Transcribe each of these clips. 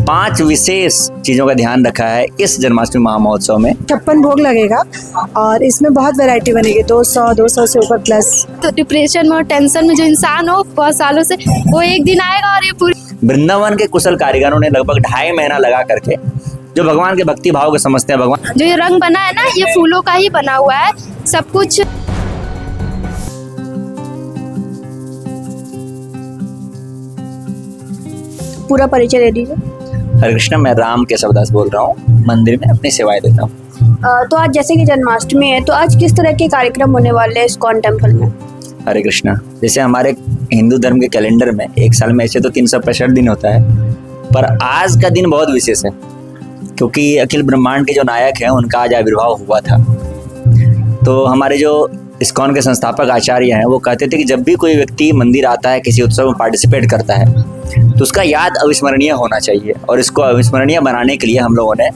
5 विशेष चीजों का ध्यान रखा है इस जन्माष्टमी महामहोत्सव में। 56 भोग लगेगा और इसमें बहुत वैरायटी बनेगी, 200 से ऊपर प्लस। तो डिप्रेशन में और टेंशन में जो इंसान हो बहुत सालों से, वो एक दिन आएगा और ये पूरी। वृंदावन के कुशल कारीगरों ने लगभग 2.5 महीना लगा करके जो भगवान के भक्ति भाव को समझते हैं, भगवान जो ये रंग बना है ना, ये फूलों का ही बना हुआ है सब कुछ। पूरा परिचय दे दीजिए। हरे कृष्ण, मैं राम केशवदास बोल रहा हूँ, मंदिर में अपनी सेवाएं देता हूँ। तो आज जैसे कि जन्माष्टमी है, तो आज किस तरह के कार्यक्रम होने वाले हैं इस्कॉन टेम्पल में? हरे कृष्णा, जैसे हमारे हिंदू धर्म के कैलेंडर में एक साल में ऐसे तो 365 दिन होता है, पर आज का दिन बहुत विशेष है क्योंकि अखिल ब्रह्मांड के जो नायक हैं उनका आज आविर्भाव हुआ था। तो हमारे जो इस्कॉन के संस्थापक आचार्य हैं वो कहते थे कि जब भी कोई व्यक्ति मंदिर आता है, किसी उत्सव में पार्टिसिपेट करता है, तो उसका याद अविस्मरणीय होना चाहिए। और इसको अविस्मरणीय बनाने के लिए हम लोगों ने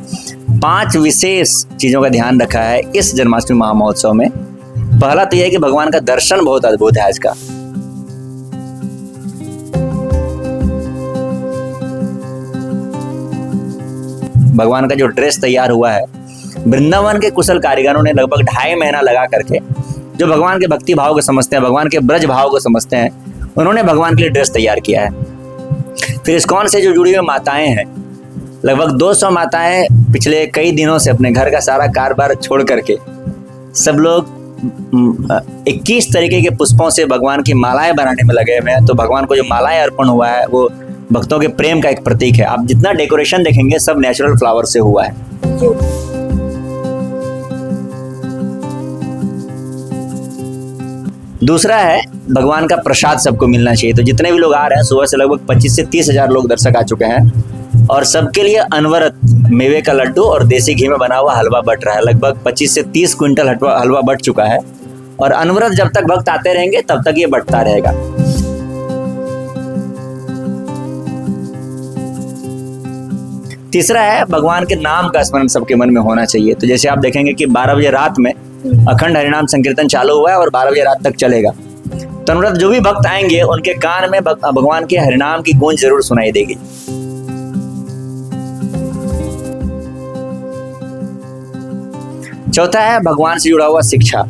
5 विशेष चीज़ों का ध्यान रखा है इस जन्माष्टमी महामहोत्सव में। पहला तो यह है कि भगवान का दर्शन बहुत अद्भुत है आज का। भगवान का जो ड्रेस तैयार हुआ है, वृंदावन के कुशल कारीगरों ने लगभग 2.5 महीना लगा करके जो भगवान के भक्ति भाव को समझते हैं, भगवान के ब्रज भाव को समझते हैं, उन्होंने भगवान के लिए ड्रेस तैयार किया है। फिर इस्कॉन से जो जुड़ी हुई माताएं हैं, लगभग 200 माताएं पिछले कई दिनों से अपने घर का सारा कारोबार छोड़ करके सब लोग 21 तरीके के पुष्पों से भगवान की मालाएं बनाने में लगे हुए हैं। तो भगवान को जो मालाएं अर्पण हुआ है वो भक्तों के प्रेम का एक प्रतीक है। आप जितना डेकोरेशन देखेंगे सब नेचुरल फ्लावर से हुआ है। दूसरा है भगवान का प्रसाद सबको मिलना चाहिए। तो जितने भी लोग आ रहे हैं, सुबह से लगभग 25 से 30 हजार लोग दर्शक आ चुके हैं और सबके लिए अनवरत मेवे का लड्डू और देसी घी में बना हुआ हलवा बट रहा है। लगभग 25 से 30 क्विंटल हलवा बट चुका है और अनवरत जब तक भक्त आते रहेंगे तब तक ये बटता रहेगा। तीसरा है भगवान के नाम का स्मरण सबके मन में होना चाहिए। तो जैसे आप देखेंगे कि 12 बजे रात में अखंड हरिनाम संकीर्तन चालू हुआ है और 12 बजे रात तक चलेगा। तो अनुरत जो भी भक्त आएंगे उनके कान में भगवान के हरिनाम की गूंज जरूर सुनाई देगी। चौथा है भगवान से जुड़ा हुआ शिक्षा।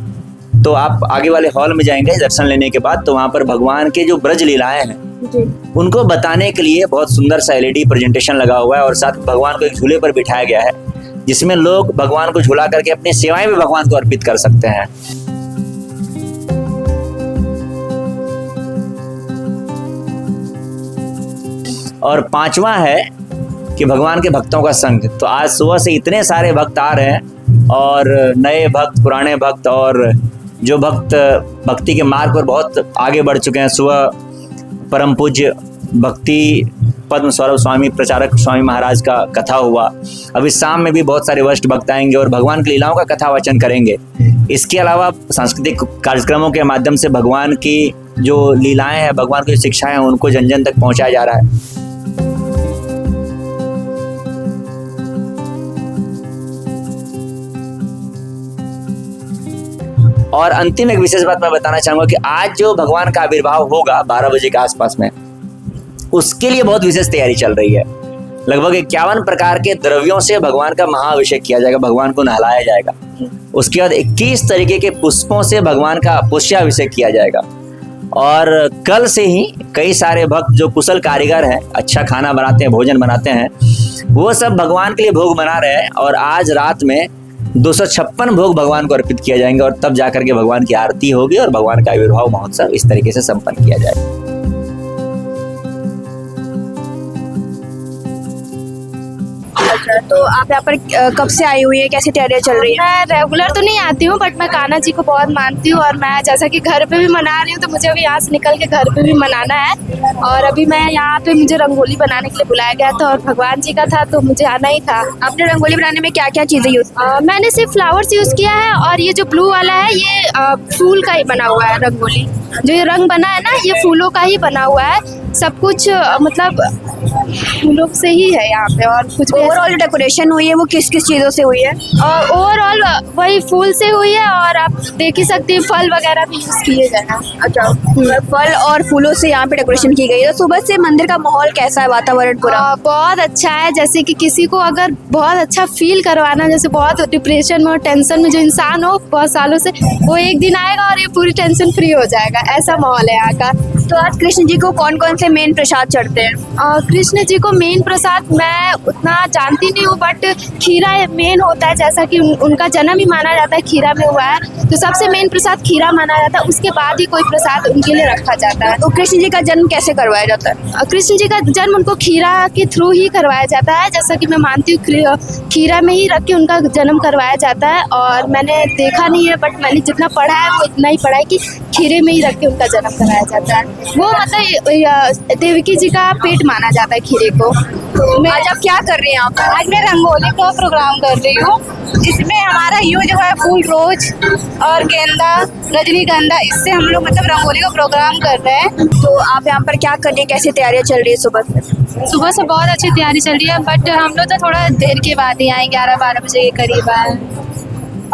तो आप आगे वाले हॉल में जाएंगे दर्शन लेने के बाद, तो वहां पर भगवान के जो ब्रज लीलाएं हैं उनको बताने के लिए बहुत सुंदर सा LED प्रेजेंटेशन लगा हुआ है और साथ भगवान को एक झूले पर बिठाया गया है जिसमें लोग भगवान को झूला करके अपनी सेवाएं भी भगवान को अर्पित कर सकते हैं। और 5वां है कि भगवान के भक्तों का संग। तो आज सुबह से इतने सारे भक्त आ रहे हैं और नए भक्त, पुराने भक्त और जो भक्त भक्ति के मार्ग पर बहुत आगे बढ़ चुके हैं। सुबह परम पूज्य भक्ति पद्म सौरभ स्वामी प्रचारक स्वामी महाराज का कथा हुआ। अभी शाम में भी बहुत सारे वरिष्ठ भक्त आएंगे और भगवान की लीलाओं का कथा वाचन करेंगे। इसके अलावा सांस्कृतिक कार्यक्रमों के माध्यम से भगवान की जो लीलाएं हैं, भगवान की शिक्षाएं हैं, उनको जन जन तक पहुंचाया जा रहा है। और अंतिम एक विशेष बात मैं बताना चाहूंगा कि आज जो भगवान का आविर्भाव होगा 12 बजे के आसपास में, उसके लिए बहुत विशेष तैयारी चल रही है। लगभग 51 प्रकार के द्रव्यों से भगवान का महाअभिषेक किया जाएगा, भगवान को नहलाया जाएगा। उसके बाद 21 तरीके के पुष्पों से भगवान का पुष्याभिषेक किया जाएगा। और कल से ही कई सारे भक्त जो कुशल कारीगर हैं, अच्छा खाना बनाते हैं, भोजन बनाते हैं, वो सब भगवान के लिए भोग बना रहे हैं और आज रात में 256 भोग भगवान को अर्पित किया जाएंगे और तब जाकर के भगवान की आरती होगी और भगवान का आविर्भाव महोत्सव इस तरीके से संपन्न किया जाएगा। अच्छा, तो आप यहाँ पर कब से आई हुई है, कैसी तैयारियां चल रही है? मैं रेगुलर तो नहीं आती हूँ, बट मैं कान्हा जी को बहुत मानती हूँ और मैं जैसा कि घर पे भी मना रही हूँ, तो मुझे अभी यहाँ से निकल के घर पे भी मनाना है। और अभी मैं यहाँ पे मुझे रंगोली बनाने के लिए बुलाया गया था और भगवान जी का था तो मुझे आना ही था। आपने रंगोली बनाने में क्या क्या चीजें यूज? मैंने सिर्फ फ्लावर्स यूज किया है और ये जो ब्लू वाला है ये फूल का ही बना हुआ है। रंगोली जो ये रंग बना है ना, ये फूलों का ही बना हुआ है। सब कुछ मतलब फूलों से ही है यहाँ पे, और कुछ भी ओवरऑल जो डेकोरेशन हुई है वो किस किस चीज़ों से हुई है? और ओवरऑल वही फूल से हुई है, और आप देख ही सकते हैं फल वगैरह भी यूज़ किए गए हैं। अच्छा, फल और फूलों से यहाँ पे डेकोरेशन की गई है। तो सुबह से मंदिर का माहौल कैसा है, वातावरण पूरा? बहुत अच्छा है। जैसे कि किसी को अगर बहुत अच्छा फील करवाना, जैसे बहुत डिप्रेशन में और टेंशन में जो इंसान हो बहुत सालों से, वो एक दिन आएगा और ये पूरी टेंशन फ्री हो जाएगा, ऐसा माहौल है यहाँ का। तो आज कृष्ण जी को कौन कौन से मेन प्रसाद चढ़ते हैं? कृष्ण जी को मेन प्रसाद मैं उतना जानती नहीं हूँ, बट खीरा मेन होता है, जैसा कि उनका जन्म ही माना जाता है खीरा में हुआ है, तो सबसे मेन प्रसाद खीरा माना जाता है। उसके बाद ही कोई प्रसाद उनके लिए रखा जाता है। तो कृष्ण जी का जन्म कैसे करवाया जाता है? कृष्ण जी का जन्म उनको खीरा के थ्रू ही करवाया जाता है, जैसा कि मैं मानती हूँ खीरा में ही रख के उनका जन्म करवाया जाता है। और मैंने देखा नहीं है, बट मैंने जितना पढ़ा है वो इतना ही पढ़ा है कि खीरे में ही रख के उनका जन्म कराया जाता है। वो मतलब देवकी जी का पेट माना जाता है खीरे को। तो आज आप क्या कर रहे हैं आप? आज मैं रंगोली का प्रोग्राम कर रही हूँ, जिसमें हमारा यूज हुआ है फूल रोज और गेंदा, रजनीगंधा, इससे हम लोग मतलब रंगोली का प्रोग्राम कर रहे हैं। तो आप यहाँ पर क्या कर रही हैं, कैसी तैयारियाँ चल रही है सुबह से? सुबह से बहुत अच्छी तैयारी चल रही है, बट हम लोग तो थोड़ा देर के बाद ही आए, 11-12 बजे के करीब आए।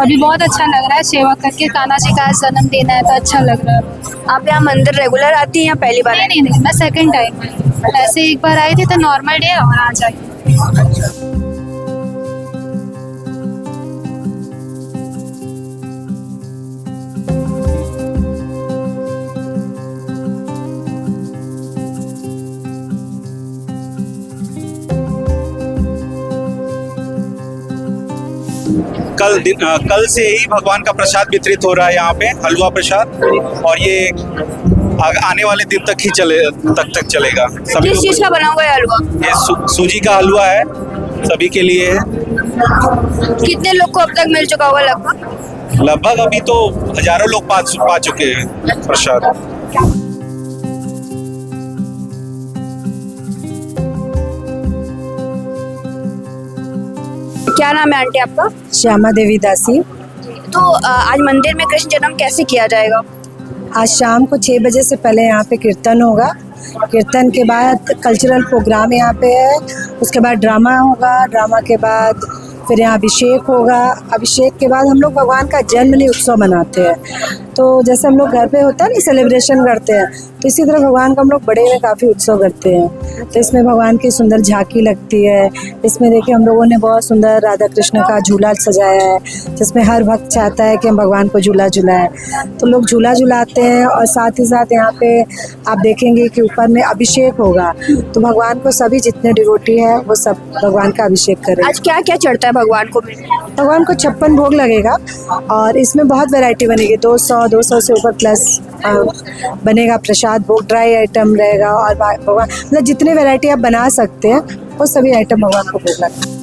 अभी बहुत अच्छा लग रहा है, सेवा करके कान्हा जी का जन्मदिन है तो अच्छा लग रहा है। आप यहाँ मंदिर रेगुलर आती हैं या पहली बार? नहीं, मैं सेकंड टाइम आई। ऐसे एक बार आई थी तो नॉर्मल डे, और आ जाए। कल से ही भगवान का प्रसाद वितरित हो रहा है यहाँ पे, हलवा प्रसाद, और ये आने वाले दिन तक ही तक चलेगा। सभी किस चीज़ का बना हुआ है हलवा? ये सूजी का हलवा है, सभी के लिए है। कितने लोग को अब तक मिल चुका होगा लगभग? लगभग अभी तो हजारों लोग पा चुके हैं प्रसाद। क्या नाम है आंटी आपका? श्यामा देवी दासी। तो आज मंदिर में कृष्ण जन्म कैसे किया जाएगा? आज शाम को 6 बजे से पहले यहाँ पे कीर्तन होगा। कीर्तन के बाद कल्चरल प्रोग्राम यहाँ पे है, उसके बाद ड्रामा होगा, ड्रामा के बाद फिर यहाँ अभिषेक होगा। अभिषेक के बाद हम लोग भगवान का जन्मदिन उत्सव मनाते हैं। तो जैसे हम लोग घर पे होता है ना सेलिब्रेशन करते हैं, तो इसी तरह भगवान का हम लोग बड़े में काफ़ी उत्सव करते हैं। तो इसमें भगवान की सुंदर झांकी लगती है। इसमें देखिए हम लोगों ने बहुत सुंदर राधा कृष्ण का झूला सजाया है, जिसमें हर भक्त चाहता है कि हम भगवान को झूला झुलाएं। तो लोग झूला झुलाते हैं, और साथ ही साथ यहाँ पे आप देखेंगे कि ऊपर में अभिषेक होगा। तो भगवान को सभी जितने डिवोटी है वो सब भगवान का अभिषेक करें। आज क्या क्या चढ़ता है भगवान को? भगवान को 56 भोग लगेगा, और इसमें बहुत वैरायटी बनेगी। 200 से ऊपर प्लस बनेगा प्रसाद, भोग, ड्राई आइटम रहेगा, और भगवान मतलब जितने वैरायटी आप बना सकते हैं वो सभी आइटम भगवान को भोग लगेगा।